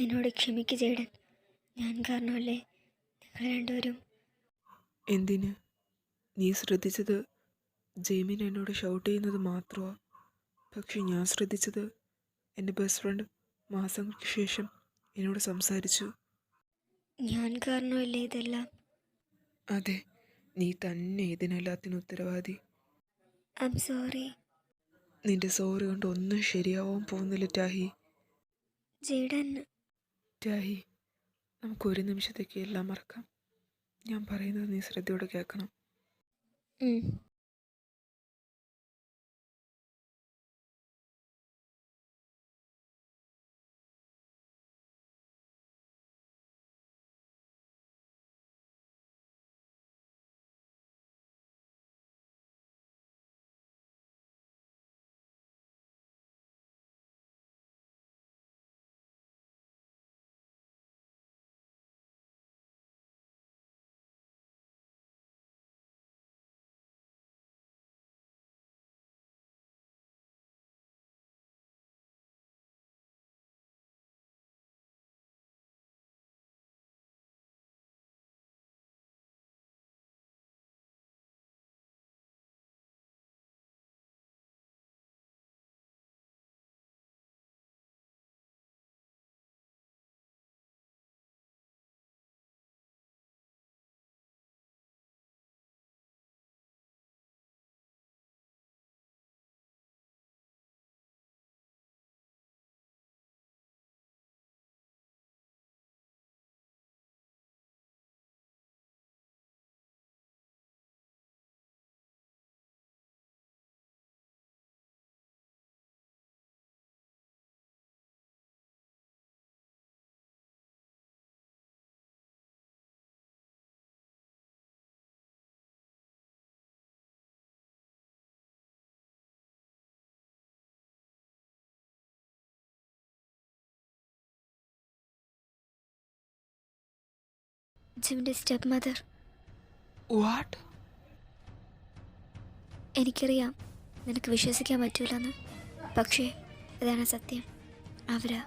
എന്നോട് ക്ഷമിക്ക് ജേഡൻ. ഞാൻ കാരണമല്ലേ നിങ്ങൾ രണ്ടുപേരും. എന്തിന്? നീ ശ്രദ്ധിച്ചത് ജെയ്മിൻ എന്നോട് ഷൗട്ട് ചെയ്യുന്നത് മാത്രമാണ്. പക്ഷെ ഞാൻ ശ്രദ്ധിച്ചത് എൻ്റെ ബെസ്റ്റ് ഫ്രണ്ട് മാസങ്ങൾക്ക് ശേഷം എന്നോട് സംസാരിച്ചു. ഞാൻ കാരണമല്ലേ ഇതെല്ലാം. അതെ, നീ തന്നെ ഇതിനെല്ലാത്തിനും ഉത്തരവാദി. I am sorry. നിന്റെ സോറി കൊണ്ട് ഒന്നും ശരിയാവാൻ പോകുന്നില്ല ടാഹി. ജേഡൻ. ടാഹി, നമുക്കൊരു നിമിഷത്തേക്ക് എല്ലാം മറക്കാം. ഞാൻ പറയുന്നത് നീ ശ്രദ്ധയോടെ കേൾക്കണം. ഉം. ജിമിൻ്റെ സ്റ്റെപ്പ് മദർ. വാട്ട്? എനിക്കറിയാം നിനക്ക് വിശ്വസിക്കാൻ പറ്റൂലെന്ന്, പക്ഷേ ഇതാണ് സത്യം. അവരാ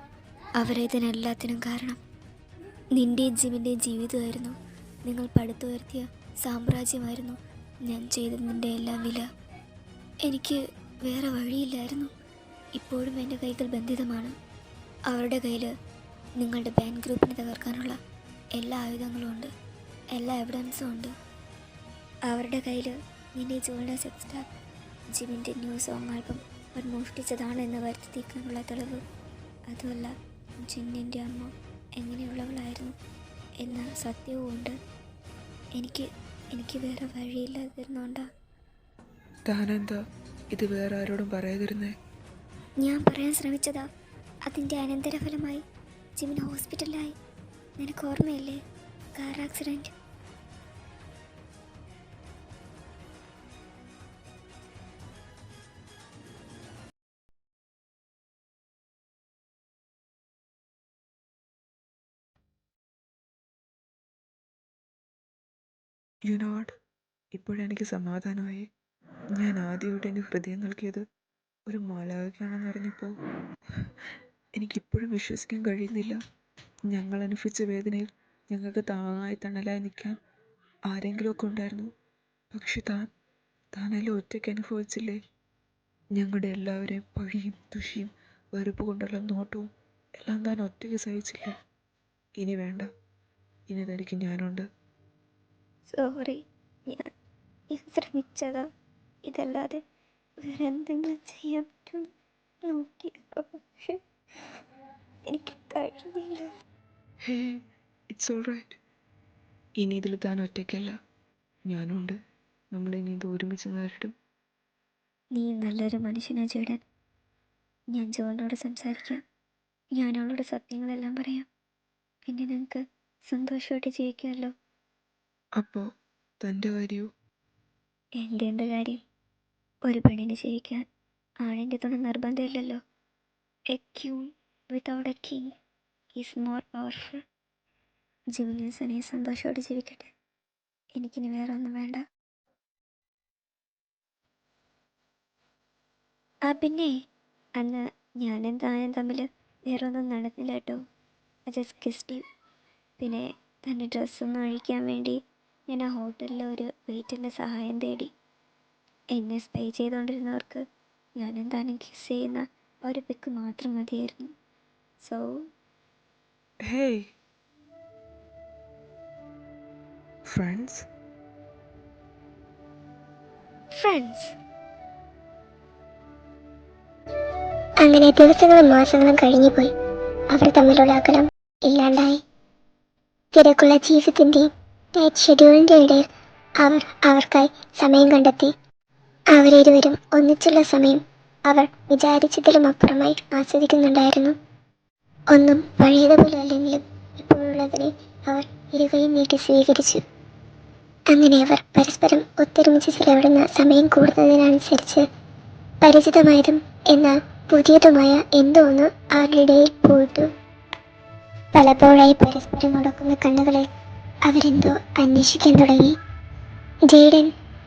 ഇതിനെല്ലാത്തിനും കാരണം. നിൻ്റെയും ജിമിൻ്റെയും ജീവിതമായിരുന്നു, നിങ്ങൾ പടുത്തുയർത്തിയ സാമ്രാജ്യമായിരുന്നു ഞാൻ ചെയ്തതിൻ്റെ എല്ലാം വില. എനിക്ക് വേറെ വഴിയില്ലായിരുന്നു. ഇപ്പോഴും എൻ്റെ കൈകൾ ബന്ധിതമാണ്. അവരുടെ കയ്യിൽ നിങ്ങളുടെ ബാൻഡ് ഗ്രൂപ്പിനെ തകർക്കാനുള്ള എല്ലാ ആയുധങ്ങളും ഉണ്ട്, എല്ലാ എവിഡൻസും ഉണ്ട്. അവരുടെ കയ്യിൽ നിൻ്റെ ജോലിയുടെ സെക്സ് ടാപ്പ്, ജിമിൻ്റെ ന്യൂ സോങ് ആൽബം അവർ മോഷ്ടിച്ചതാണ് എന്ന് വരുത്തിക്കാനുള്ള തെളിവ്. അതുമല്ല, ജിന്നിൻ്റെ അമ്മ എങ്ങനെയുള്ളവളായിരുന്നു എന്ന സത്യവും ഉണ്ട്. എനിക്ക് വേറെ വഴിയില്ലാതിരുന്നോണ്ടാണ്. താനെന്താ ഇത് വേറെ ആരോടും പറയാതിരുന്നേ? ഞാൻ പറയാൻ ശ്രമിച്ചതാ. അതിൻ്റെ അനന്തരഫലമായി ജിമിൻ ഹോസ്പിറ്റലിലായി. നിനക്ക് ഓർമ്മയില്ലേ കാർ ആക്സിഡൻറ്റ്? യു നോട്ട്, ഇപ്പോഴെനിക്ക് സമാധാനമായി. ഞാൻ ആദ്യമായിട്ട് എൻ്റെ ഹൃദയം നൽകിയത് ഒരു മാലാഖയ്ക്കാണെന്ന് അറിഞ്ഞപ്പോൾ എനിക്കിപ്പോഴും വിശ്വസിക്കാൻ കഴിയുന്നില്ല. ഞങ്ങൾ അനുഭവിച്ച വേദനയിൽ ഞങ്ങൾക്ക് താങ്ങായി തണലായി നിൽക്കാൻ ആരെങ്കിലുമൊക്കെ ഉണ്ടായിരുന്നു. പക്ഷെ താനെല്ലാം ഒറ്റയ്ക്ക് അനുഭവിച്ചില്ലേ? ഞങ്ങളുടെ എല്ലാവരെയും പഴിയും ദുഷിയും വെറുപ്പ് കൊണ്ടുള്ള നോട്ടവും എല്ലാം താൻ ഒറ്റയ്ക്ക് സഹിച്ചില്ലേ? ഇനി വേണ്ട, ഇനി തനിക്ക് ഞാനുണ്ട്. സോറി, ഞാൻ ശ്രമിച്ചതാ. ഇതല്ലാതെ വേറെ എന്തെങ്കിലും ചെയ്യാൻ പറ്റും നോക്കിയപ്പോൾ, പക്ഷെ എനിക്ക് കഴിഞ്ഞില്ല. ഹേ, ഇറ്റ്സ് ഓൾ റൈറ്റ്. ഇനി ഇതിൽ താൻ ഒറ്റയ്ക്കല്ല, ഞാനുണ്ട്. നമ്മളിനി ഇത് ഒരുമിച്ച് നേരിടും. നീ നല്ലൊരു മനുഷ്യനാ ജേഡൻ. ഞാൻ ജോളിനോട് സംസാരിക്കാം. ഞാൻ അവളോട് സത്യങ്ങളെല്ലാം പറയാം. പിന്നെ നിങ്ങൾക്ക് സന്തോഷമായിട്ട് ജീവിക്കാമല്ലോ. അപ്പോൾ തൻ്റെ കാര്യമോ? എൻ്റെ എന്ത് കാര്യം? ഒരു പെണ്ണിന് ജീവിക്കാൻ ആണിൻ്റെ തുണ നിർബന്ധമില്ലല്ലോ. A queen without a king is more powerful. ജിമിൻസനെ സന്തോഷത്തോടെ ജീവിക്കട്ടെ. എനിക്കിനി വേറെ ഒന്നും വേണ്ട. പിന്നെ അന്ന് ഞാനും താനും തമ്മിൽ വേറെ ഒന്നും നടന്നില്ല കേട്ടോ. Just kissed him. പിന്നെ തൻ്റെ ഡ്രസ്സൊന്ന് അഴിക്കാൻ വേണ്ടി ഞാൻ ആ ഹോട്ടലിലെ ഒരു വെയിറ്ററിൻ്റെ സഹായം തേടി. എന്നെ സ്പേ ചെയ്തുകൊണ്ടിരുന്നവർക്ക് ഞാനും താനും കിസ് ചെയ്യുന്ന ഒരു പിക്ക് മാത്രം മതിയായിരുന്നു. So hey friends. ഫ്രണ്ട്സ്. അങ്ങനെ ദിവസങ്ങളും മാസങ്ങളും കഴിഞ്ഞുപോയി. അവർ തമ്മിലുള്ള അകലം ഇല്ലാണ്ടായി. തിരക്കുള്ള ജീവിതത്തിൻ്റെയും ടൈറ്റ് ഷെഡ്യൂളിൻ്റെ ഇടയിൽ അവർ അവർക്കായി സമയം കണ്ടെത്തി. അവരിരുവരും ഒന്നിച്ചുള്ള സമയം അവർ വിചാരിച്ചതിലും അപ്പുറമായി ആസ്വദിക്കുന്നുണ്ടായിരുന്നു. ഒന്നും പഴയതുപോലെ അല്ലെങ്കിലും ഇപ്പോഴുള്ളതിനെ അവർ ഇരുകയും നീട്ടി സ്വീകരിച്ചു. അങ്ങനെ അവർ പരസ്പരം ഒത്തൊരുമിച്ച് ചിലവിടുന്ന സമയം കൂടുന്നതിനനുസരിച്ച് പരിചിതമായതും എന്നാൽ പുതിയതുമായ എന്തോ ഒന്ന് അവരുടെ ഇടയിൽ പൂത്തു. പലപ്പോഴായി പരസ്പരം ഉടക്കുന്ന കണ്ണുകളിൽ അവരെന്തോ അന്വേഷിക്കാൻ തുടങ്ങി. ജെയ്ഡൻ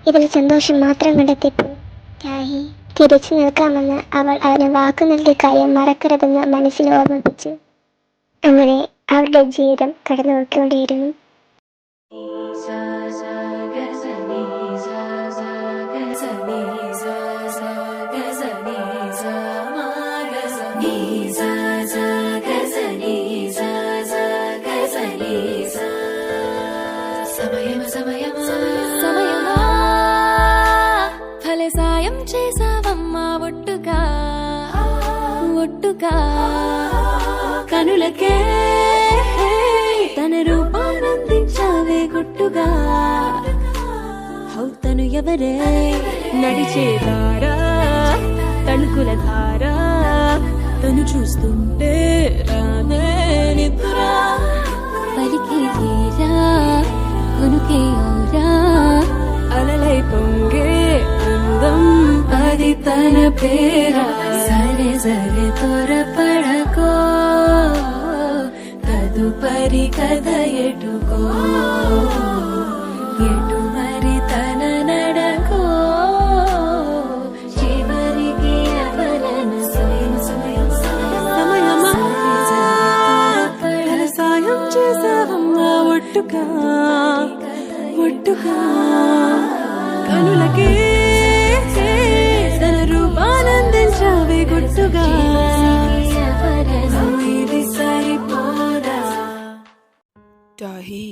ഇതിൽ സന്തോഷം മാത്രം കണ്ടെത്തിയപ്പോൾ രാഹി തിരിച്ചു നിൽക്കാമെന്ന് അവൾ അവന് വാക്കു നൽകിയ കാര്യം മറക്കരുതെന്ന് മനസ്സിൽ ഓർമ്മിപ്പിച്ചു. അങ്ങനെ അവരുടെ ജീവിതം കടന്നു നോക്കിക്കൊണ്ടേയിരുന്നു. భలే సాయం చేసావమ్మా ఒట్టుగా ఒట్టుగా కనులకే తన రూపానందించావే గుట్టుగా. హౌతను ఎవరే నడిచేదారా తణుకుల ధారా తను చూస్తుంటే రానే నిద్రా పలికే తీరా కొనుకే ఔరా అలలై పొంగే అందం అది తన పేరా. సరే సరే త్వరపడకో తదుపరి కథ ఎటుకో ఎటు మరి తన నడకో చివరికి ఎవరన సమయం సమయం సమయమా సాయం చేసావమ్మా ఒట్టుగా ఒట్టుగా కనులకి తన రూపానందించావే గుట్టుగా. ఇది సరిపోదా. രാഹി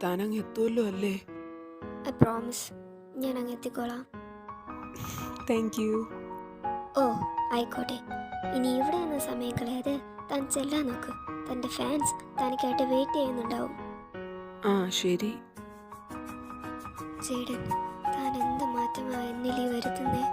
താനങ്ങ് എത്തുമല്ലോ അല്ലേ? ഐ പ്രോമിസ്, ഞാൻ അങ്ങ് എത്തിക്കോളാം. Thank you. ഓ ആയിക്കോട്ടെ. ഇനി ഇവിടെ നിന്ന് സമയം കളയാതെ താൻ ചെല്ലാൻ നോക്ക്. തൻ്റെ ഫാൻസ് തനിക്കായിട്ട് വെയിറ്റ് ചെയ്യുന്നുണ്ടാവും. ആ ശരി. ജെയ്ഡൻ, താൻ എന്ത് മാറ്റമാണ് എന്നിൽ ഈ വരുത്തുന്നേ?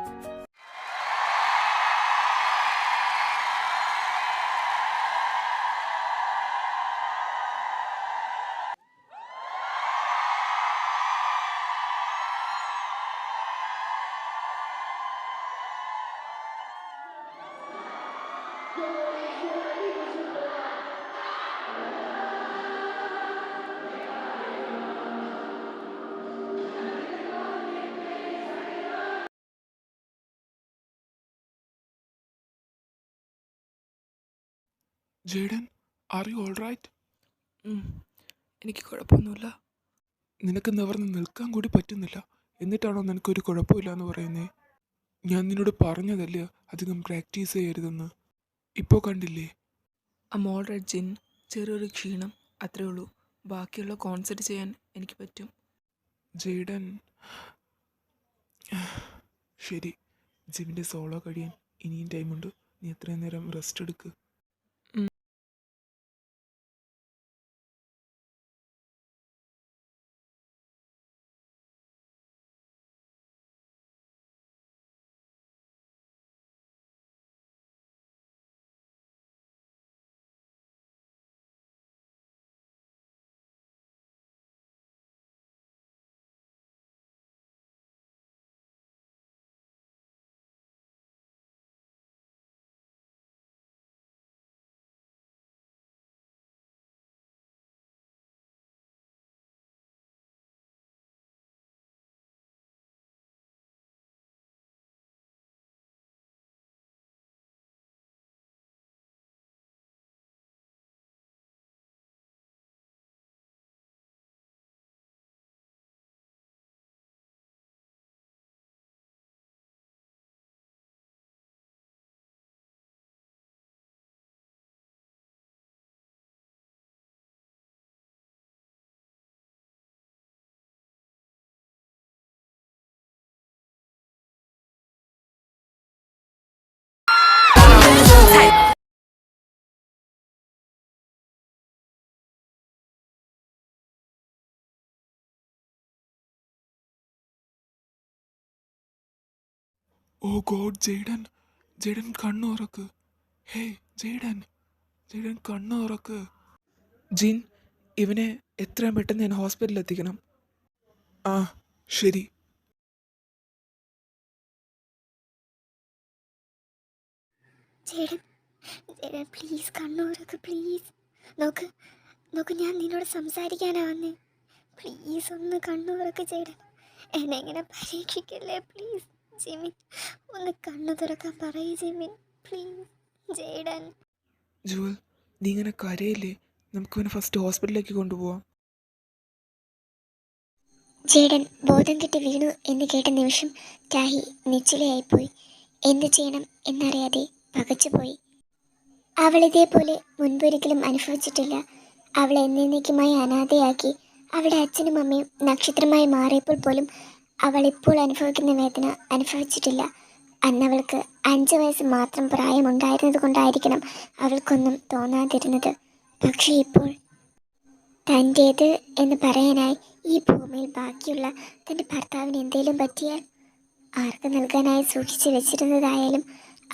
Jayden, are you all right? എനിക്ക് കുഴപ്പമൊന്നുമില്ല. നിനക്ക് നിവർന്ന് നിൽക്കാൻ കൂടി പറ്റുന്നില്ല, എന്നിട്ടാണോ നിനക്കൊരു കുഴപ്പമില്ല എന്ന് പറയുന്നേ? ഞാൻ നിന്നോട് പറഞ്ഞതല്ലേ അധികം പ്രാക്ടീസ് ചെയ്യരുതെന്ന്. ഇപ്പോൾ കണ്ടില്ലേ? മോൾ റെഡ് ജിൻ, ചെറിയൊരു ക്ഷീണം, അത്രേ ഉള്ളൂ. ബാക്കിയുള്ള കോൺസെൻട്രേറ്റ് ചെയ്യാൻ എനിക്ക് പറ്റും. ജെയ്ഡൻ, ശരി, ജിമ്മിൻ്റെ സോളോ കഴിയാൻ ഇനിയും ടൈമുണ്ട്. നീ എത്രയും നേരം റെസ്റ്റ് എടുക്ക്. ഓ ഗോഡ് ജെയ്ഡൻ, ജെയ്ഡൻ കണ്ണു തുറക്ക്. ഹേയ് ജെയ്ഡൻ, ജെയ്ഡൻ കണ്ണു തുറക്ക്. ജിൻ, ഇവനെ എത്രയും പെട്ടെന്ന് ഞാൻ ഹോസ്പിറ്റലിൽ എത്തിക്കണം. ആ ശരി. ചേടൻ, ചേടൻ പ്ലീസ് കണ്ണൂരൊക്കെ പ്ലീസ്. നോക്ക് നോക്ക്, ഞാൻ നിന്നോട് സംസാരിക്കാനാ വന്നേ. പ്ലീസ് ഒന്ന് കണ്ണൂരൊക്കെ ചേടൻ. എന്നെ ഇങ്ങനെ പരീക്ഷിക്കല്ലേ പ്ലീസ്. ജിമിൻ, ഒന്ന് കണ്ണു തുറക്കാൻ പറയൂ ജിമിൻ പ്ലീസ്. ജേഡൻ. ജുവൽ, നീ ഇങ്ങനെ കരയില്ലേ? നമുക്കിവനെ ഫസ്റ്റ് ഹോസ്പിറ്റലിലേക്ക് കൊണ്ടുപോവാം. ജേഡൻ ബോധം കെട്ടി വീണു എന്ന് കേട്ട നിമിഷം രാഹി നിശ്ചലയായിപ്പോയി. എന്തു ചെയ്യണം എന്നറിയാതെ പകച്ചുപോയി. അവൾ ഇതേപോലെ മുൻപൊരിക്കലും അനുഭവിച്ചിട്ടില്ല. അവളെ എന്നേക്കുമായി അനാഥയാക്കി അവളുടെ അച്ഛനും അമ്മയും നക്ഷത്രമായി മാറിയപ്പോൾ പോലും അവൾ ഇപ്പോൾ അനുഭവിക്കുന്ന വേദന അനുഭവിച്ചിട്ടില്ല. അന്നവൾക്ക് 5 വയസ്സ് മാത്രം പ്രായമുണ്ടായിരുന്നത് കൊണ്ടായിരിക്കണം അവൾക്കൊന്നും തോന്നാതിരുന്നത്. പക്ഷേ ഇപ്പോൾ തൻ്റേത് എന്ന് പറയാനായി ഈ ഭൂമിയിൽ ബാക്കിയുള്ള തൻ്റെ ഭർത്താവിന് എന്തെങ്കിലും പറ്റിയാൽ ആർക്ക് നൽകാനായി സൂക്ഷിച്ചു വെച്ചിരുന്നതായാലും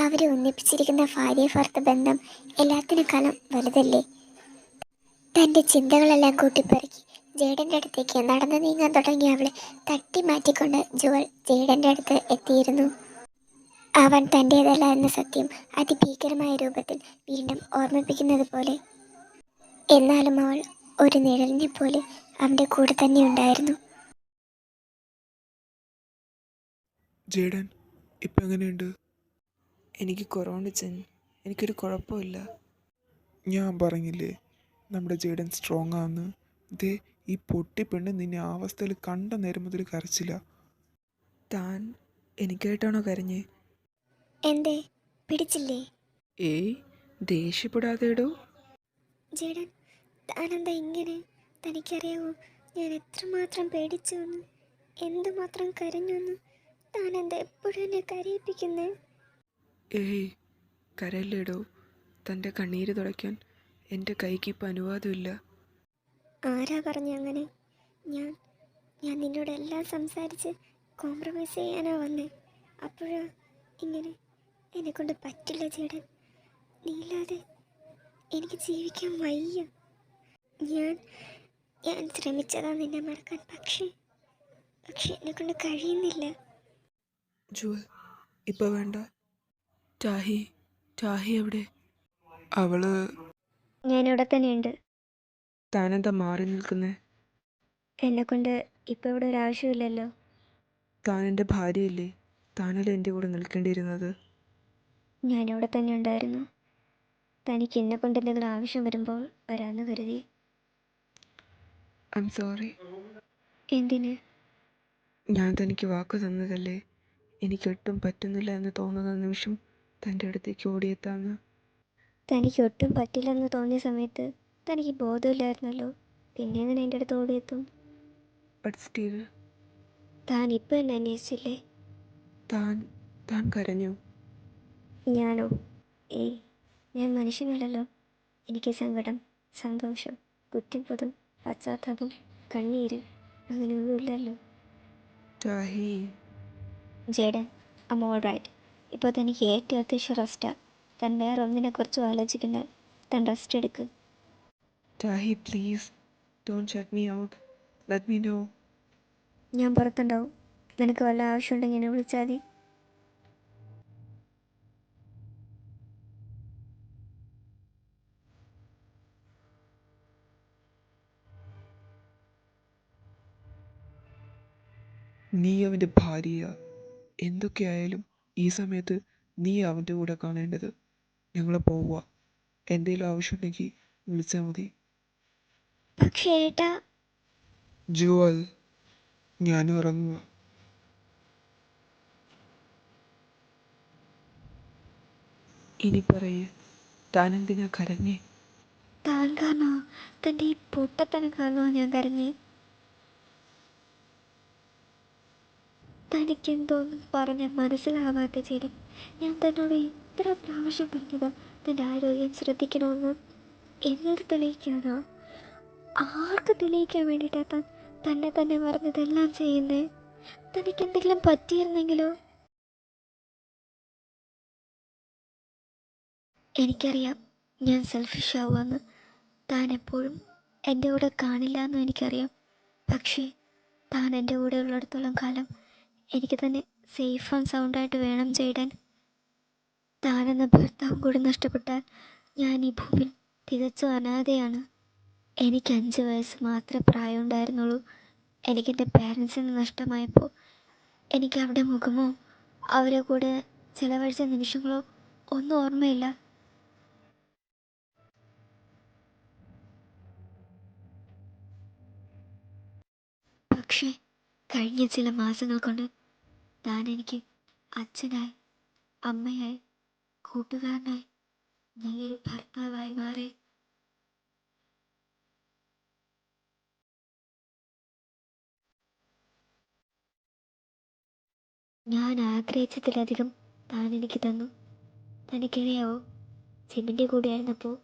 അവരെ ഒന്നിപ്പിച്ചിരിക്കുന്ന ഭാര്യ ഭർത്ത ബന്ധം എല്ലാത്തിനേക്കാളും വലുതല്ലേ. തൻ്റെ ചിന്തകളെല്ലാം കൂട്ടിപ്പെറുക്കി ജേഡൻ്റെ അടുത്തേക്ക് നടന്നു നീങ്ങാൻ തുടങ്ങി അവളെ തട്ടി മാറ്റിക്കൊണ്ട് ജുവൽ ജേഡൻ്റെ അടുത്ത് എത്തിയിരുന്നു. അവൻ തൻ്റേതല്ല എന്ന സത്യം അതിഭീകരമായ രൂപത്തിൽ വീണ്ടും ഓർമ്മിപ്പിക്കുന്നത് പോലെ. എന്നാലും അവൾ ഒരു നിഴലിനെ പോലെ അവൻ്റെ കൂടെ തന്നെ ഉണ്ടായിരുന്നു. ജേഡൻ, ഇപ്പം എങ്ങനെയുണ്ട്? എനിക്ക് കുറവുണ്ട് ചെൻ, എനിക്കൊരു കുഴപ്പമില്ല. ഞാൻ പറഞ്ഞില്ലേ നമ്മുടെ ജേഡൻ സ്ട്രോങ് ആണെന്ന്. ദേ, ഈ പൊട്ടി പെണ്ണ് നിന്നെ ആ അവസ്ഥയിൽ കണ്ട നേരം മുതൽ കരച്ചില്ല. താൻ എനിക്കായിട്ടാണോ കരഞ്ഞേ? എന്തേ പിടിച്ചില്ലേ? ഏയ്, ദേഷ്യപ്പെടാതെടോ. ജേഡൻ, താനെന്താ ഇങ്ങനെ? തനിക്കറിയാവോ ഞാൻ എത്രമാത്രം പേടിച്ചു എന്ന്, എന്തുമാത്രം കരഞ്ഞു എന്ന്? താനെന്താ എപ്പോഴും എന്നെ കരയിപ്പിക്കുന്നേ? ഏയ്, കരയില്ലേടോ. തൻ്റെ കണ്ണീര് തുടയ്ക്കാൻ എൻ്റെ കൈക്ക് ഇപ്പം അനുവാദമില്ല. ആരാ പറഞ്ഞ അങ്ങനെ? ഞാൻ ഞാൻ നിന്നോടെല്ലാം സംസാരിച്ച് കോംപ്രമൈസ് ചെയ്യാനാ വന്നേ. അപ്പോഴാ ഇങ്ങനെ? എന്നെക്കൊണ്ട് പറ്റില്ല ചേട്ടൻ. നീയില്ലാതെ എനിക്ക് ജീവിക്കാൻ വയ്യ. ഞാൻ ഞാൻ ശ്രമിച്ചതാ നിന്നെ മറക്കാൻ, പക്ഷേ എന്നെക്കൊണ്ട് കഴിയുന്നില്ല. ജുവൽ, ഇപ്പം വേണ്ട. ടാഹി, ടാഹി എവിടെ? അവള് ഞാനിവിടെ തന്നെയുണ്ട്. താനെന്താ മാറി നിൽക്കുന്നേ? എന്നെക്കൊണ്ട് ഇപ്പോൾ ഇവിടെ ഒരു ആവശ്യമില്ലല്ലോ. താൻ എൻ്റെ ഭാര്യയല്ലേ? താനല്ലേ എൻ്റെ കൂടെ നിൽക്കേണ്ടിയിരുന്നത്? ഞാനിവിടെ തന്നെ ഉണ്ടായിരുന്നു. തനിക്ക് എന്നെക്കൊണ്ട് എന്തെങ്കിലും ആവശ്യം വരുമ്പോൾ വരാമെന്ന് കരുതി. I am sorry. എന്തിന്? ഞാൻ തനിക്ക് വാക്ക് തന്നതല്ലേ, എനിക്കൊട്ടും പറ്റുന്നില്ല എന്ന് തോന്നുന്ന നിമിഷം തൻ്റെ അടുത്തേക്ക് ഓടിയെത്താമെന്ന്. തനിക്ക് ഒട്ടും പറ്റില്ലെന്ന് തോന്നിയ സമയത്ത് തനിക്ക് ബോധമില്ലായിരുന്നല്ലോ, പിന്നെ എങ്ങനെ എൻ്റെ അടുത്ത് ഓടിയെത്തും? But still. താൻ ഇപ്പം എന്നെ അന്വേഷിച്ചില്ലേ? താൻ കരഞ്ഞു. ഞാനോ? ഏയ്, ഞാൻ മനുഷ്യനല്ലല്ലോ. എനിക്ക് സങ്കടം, സന്തോഷം, കുറ്റബോധം, പശ്ചാത്താപം, കണ്ണീര് അങ്ങനെയൊന്നുമില്ലല്ലോ. Tahi. Jayden, I am all right. ഇപ്പോൾ തനിക്ക് ഏറ്റവും അത്യാവശ്യം റെസ്റ്റാണ്. താൻ വേറെ ഒന്നിനെക്കുറിച്ചും ആലോചിക്കണ്ട. താൻ റെസ്റ്റ് എടുക്ക്. Tahi please, don't shut me out. Let me know. ഞാൻ പുറത്തുണ്ടാവും. നിനക്ക് വല്ല ആവശ്യമുണ്ടെങ്കിൽ എന്നെ വിളിച്ചാൽ മതി. നീ അവൻ്റെ ഭാര്യയാ. എന്തൊക്കെയായാലും ഈ സമയത്ത് നീ അവൻ്റെ കൂടെ കാണേണ്ടത്. ഞങ്ങൾ പോവുക. എന്തെങ്കിലും ആവശ്യമുണ്ടെങ്കിൽ വിളിച്ചാൽ മതി. പക്ഷേ ഏട്ടാ. ജുവൽ, ഞാനും ഇറങ്ങുക. ഇനി പറയേ, താനെന്തിനാ കരഞ്ഞേ? താൻ കാരണോ? തൻ്റെ ഈ പൊട്ടത്തനം കാരണോ ഞാൻ കരഞ്ഞേ? തനിക്കെന്തോന്നും പറഞ്ഞാൽ മനസ്സിലാവാത്ത ചേരും. ഞാൻ തന്നോട് എത്ര പ്രാവശ്യം പറഞ്ഞതാ തൻ്റെ ആരോഗ്യം ശ്രദ്ധിക്കണമെന്ന്. എന്ത് തെളിയിക്കാനാ? ആർക്ക് തെളിയിക്കാൻ വേണ്ടിയിട്ടാ താൻ തന്നെ മറന്നതെല്ലാം ചെയ്യുന്നേ? തനിക്കെന്തെങ്കിലും പറ്റിയിരുന്നെങ്കിലോ? എനിക്കറിയാം ഞാൻ സെൽഫിഷ് ആവുമെന്ന്. താൻ എപ്പോഴും എൻ്റെ കൂടെ കാണില്ല എന്നും എനിക്കറിയാം. പക്ഷേ താൻ എൻ്റെ കൂടെ ഉള്ളിടത്തോളം കാലം എനിക്ക് തന്നെ സേഫ് ആൻഡ് സൗണ്ടായിട്ട് വേണം ജെയ്ഡൻ. താനെന്ന ഭർത്താവും കൂടി നഷ്ടപ്പെട്ടാൽ ഞാൻ ഈ ഭൂമിയിൽ തികച്ചും അനാഥയാണ്. എനിക്ക് 5 വയസ്സ് മാത്രമേ പ്രായമുണ്ടായിരുന്നുള്ളൂ. എനിക്കെൻ്റെ പാരൻസിനെ നഷ്ടമായപ്പോൾ എനിക്ക് അവരുടെ മുഖമോ അവരെ കൂടെ ചിലവഴിച്ച നിമിഷങ്ങളോ ഒന്നും ഓർമ്മയില്ല. പക്ഷേ കഴിഞ്ഞ ചില മാസങ്ങൾ കൊണ്ട് താൻ എനിക്ക് അച്ഛനായി, അമ്മയായി, കൂട്ടുകാരനായി, നല്ലൊരു ഭർത്താവായി മാറി. ഞാൻ ആഗ്രഹിച്ചതിലധികം താൻ എനിക്ക് തന്നു. തനിക്കറിയാവോ, ജിമ്മിൻ്റെ കൂടെയായിരുന്നപ്പോൾ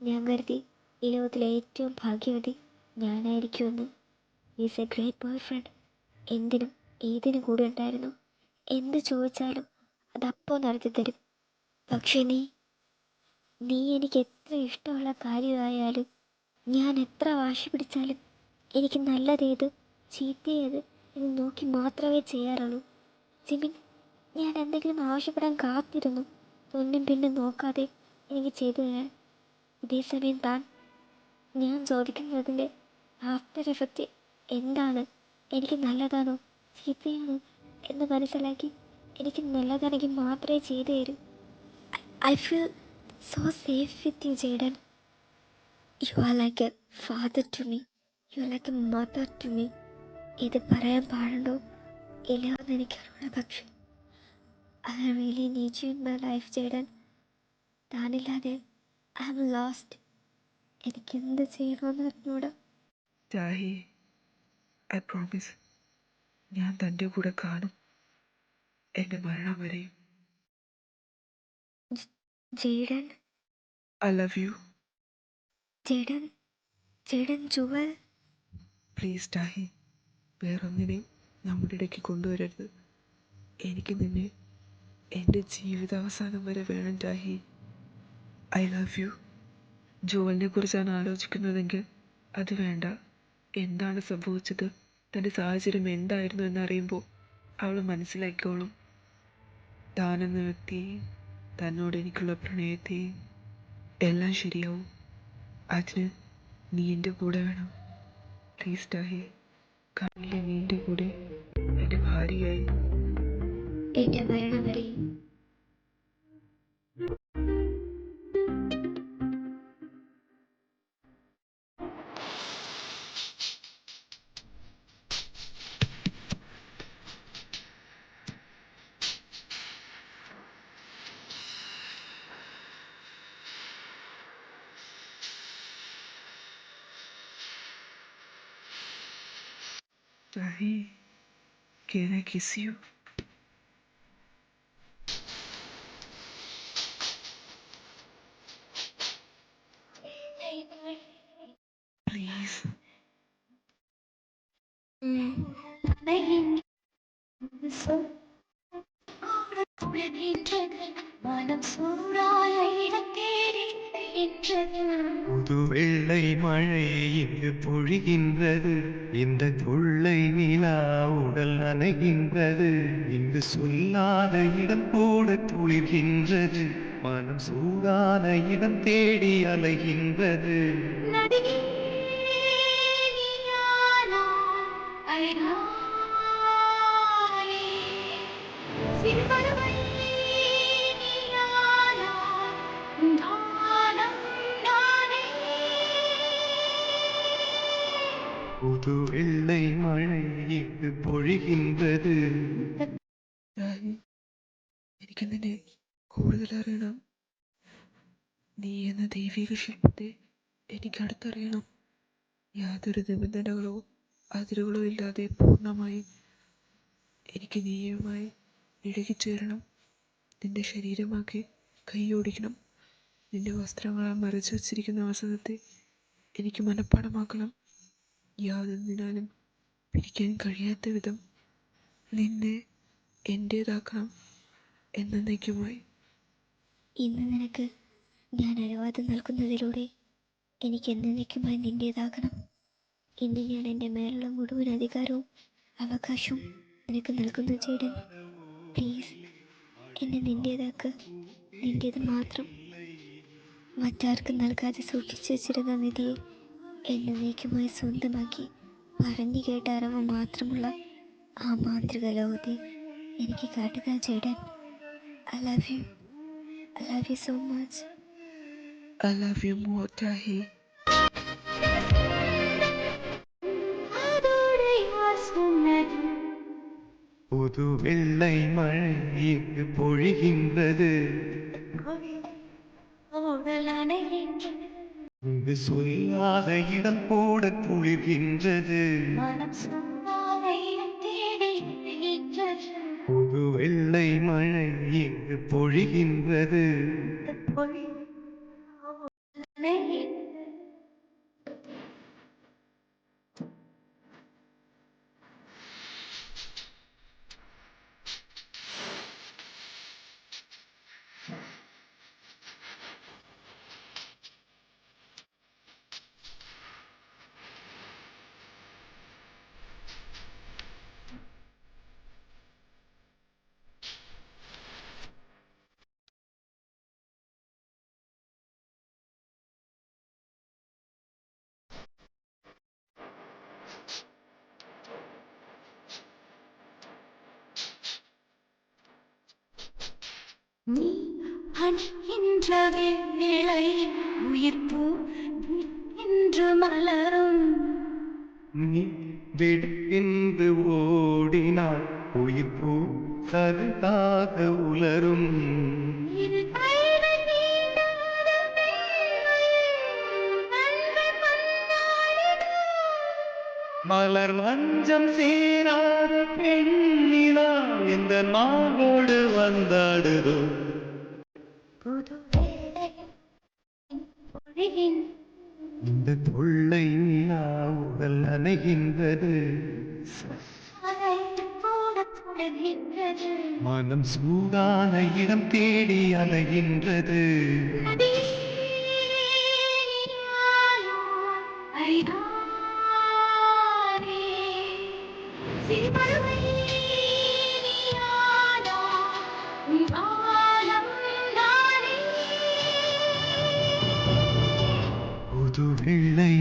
ഞാൻ കരുതി ഈ ലോകത്തിലെ ഏറ്റവും ഭാഗ്യവതി ഞാനായിരിക്കുമെന്ന്. Is a great boyfriend. എന്തിനും ഏതിനും കൂടെ ഉണ്ടായിരുന്നു. എന്ത് ചോദിച്ചാലും അതപ്പോൾ നടത്തി തരും. പക്ഷെ നീ എനിക്ക് എത്ര ഇഷ്ടമുള്ള കാര്യമായാലും, ഞാൻ എത്ര വാശി പിടിച്ചാലും എനിക്ക് നല്ലതേത് ചീത്തയേത് എന്ന് നോക്കി മാത്രമേ ചെയ്യാറുള്ളൂ. ജിമിൻ, ഞാൻ എന്തെങ്കിലും ആവശ്യപ്പെടാൻ കാത്തിരുന്നു, മുന്നും പിന്നും നോക്കാതെ എനിക്ക് ചെയ്തു തരാൻ. ഇതേസമയം താൻ ഞാൻ ചോദിക്കുന്നതിൻ്റെ ആഫ്റ്റർ എഫക്റ്റ് എന്താണ്, എനിക്ക് നല്ലതാണോ ചീത്തയാണോ എന്ന് മനസ്സിലാക്കി എനിക്ക് നല്ലതാണെങ്കിൽ മാത്രമേ ചെയ്തു തരൂ. I feel so safe with you Jayden. You are like a father to me. You are like a mother to me. ഇത് പറയാൻ പാടുണ്ടോ ഇല്ലയോ എന്ന് എനിക്കറിയില്ല, പക്ഷേ I really need you in my life Jayden. താനില്ലാതെ ഐ ആം ലോസ്റ്റ്. എനിക്കെന്ത് ചെയ്യണമെന്ന് അറിഞ്ഞൂടാ. ജാഹി, ഐ പ്രോമിസ്, ഞാൻ തൻ്റെ കൂടെ കാണും എൻ്റെ മരണം വരെയും. Jayden, I love you. Jayden, Jayden Jewel. Please Jahi, വേറൊന്നിനെയും നമ്മുടെ ഇടയ്ക്ക് കൊണ്ടുവരരുത്. എനിക്ക് നിന്നെ എൻ്റെ ജീവിതാവസാനം വരെ വേണം ജാഹി. I love you. ജോലിനെ കുറിച്ചാണ് ആലോചിക്കുന്നതെങ്കിൽ അത് വേണ്ട. എന്താണ് സംഭവിച്ചത്, തൻ്റെ സാഹചര്യം എന്തായിരുന്നു എന്നറിയുമ്പോൾ അവൾ മനസ്സിലാക്കിക്കോളും. താനെന്ന വ്യക്തിയെയും തന്നോട് എനിക്കുള്ള പ്രണയത്തെയും എല്ലാം ശരിയാവും. അതിന് നീ എൻ്റെ കൂടെ വേണം. പ്ലീസ് ജാഹി, കാണില്ലേ നീ എൻ്റെ കൂടെ എൻ്റെ ഭാര്യയായി. എൻ്റെ മരണം വരെയും. ജാഹി, can I kiss you? Please. புது வெள்ளை மழை இங்கு பொழிகின்றது, இந்த கொள்ளை நிலா உடல் நனைகின்றது, இங்கு சொல்லாத இடம் கூட துளிர்கின்றது, மனம் சூடான இடம் தேடி அலைகின்றது. புது வெள்ளை மழை இங்கு பொழிகின்றது. ജാഹി, എനിക്ക് നിന്നെ കൂടുതൽ അറിയണം. നീ എന്ന ദൈവിക ശില്പത്തെ എനിക്ക് അടുത്തറിയണം. യാതൊരു നിബന്ധനകളോ അതിരുകളോ ഇല്ലാതെ പൂർണ്ണമായി എനിക്ക് നീയുമായി ഇഴുകിച്ചേരണം. നിന്റെ ശരീരമാക്കി കൈയോടിക്കണം. നിന്റെ വസ്ത്രങ്ങളാൽ മറച്ചു വച്ചിരിക്കുന്ന വസന്തത്തെ എനിക്ക് മനഃപ്പാടമാക്കണം. യാതൊന്നിനാലും പിരിക്കാൻ കഴിയാത്ത വിധം നിന്നെ എൻ്റേതാക്കണം എന്നേക്കുമായി. ഇന്ന് നിനക്ക് ഞാൻ അനുവാദം നൽകുന്നതിലൂടെ എനിക്ക് എന്നേക്കുമായി നിൻ്റേതാകണം. ഇന്ന് ഞാൻ എൻ്റെ മേലുള്ള മുഴുവൻ അധികാരവും അവകാശവും നിനക്ക് നൽകുന്നു ജെയ്ഡൻ. പ്ലീസ് എന്നെ നിൻ്റേതാക്ക്, നിൻ്റേത് മാത്രം. മറ്റാർക്കും നൽകാതെ സൂക്ഷിച്ചു വെച്ചിരുന്ന നിധിയെ എന്നേക്കുമായി സ്വന്തമാക്കി പറഞ്ഞു കേട്ട അറിവ് മാത്രമുള്ള ആ മാന്ത്രിക ലോകത്തെ എനിക്ക് കാട്ടുക Jayden. I love you, I love you so much. I love you more, Tahi. புது வெள்ளை மழை இங்கு பொழிகின்றது, இங்கு சொல்லாத இடம் கூட குளிர்கின்றது. புது வெள்ளை மழை இங்கு பொழிகின்றது. நீ அணிகின்ற வேளை உயிர்ப்பு என்று மலரும். நீ வெடிக்கென்று ஓடினால் உயிர் பூ கருதாக உலரும். இது கைகள் நீண்டாத வேளை, நன்மை பந்தாடிடும். மலர் மஞ்சம் சேராத பெண்ணிலா இந்த நாளோடு வந்தாடுதோ. புது வேளை பொழிகின்ற இந்த தொல்லை நிலா உடல் நனைகின்றது, அதை கூட தொடர்கின்றது. மனம் சூடான இடம் தேடி அலைகின்றது. புது வெள்ளை